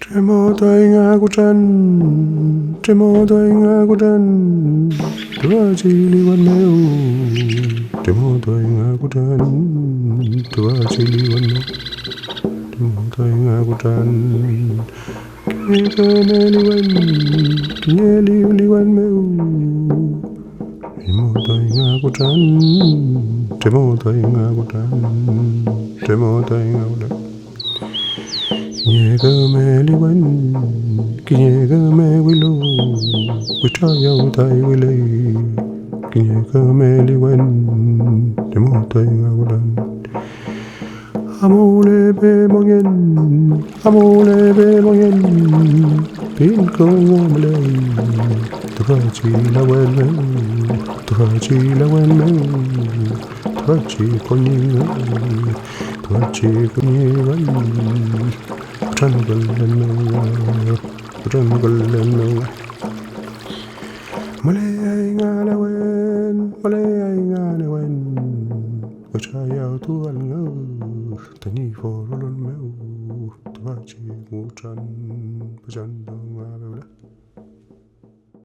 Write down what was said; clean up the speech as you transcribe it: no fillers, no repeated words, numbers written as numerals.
Tremotoingakutan, tuachiliwan meu. Tremotoingakutan, tuachiliwan meu. Tremotoingakutan, kinyekemeliwan, kinyeliuliwan meu. Tremotoingakutan, tremotoingakutan, tremotoingakutan. Kinyekemeliwan, kinyekemewilo, kuchayautai kinyekemeliwan, tremotoingakutan. Amolebe mongen, pinkomole, tuhachilawan meu, tuhachilawan meu, tuhachikonyiwan, Trangalen meu. Malay ngalawen, kachayau tuan ngau, tani forolon meu, tuhachi nguchan, pajandong abela.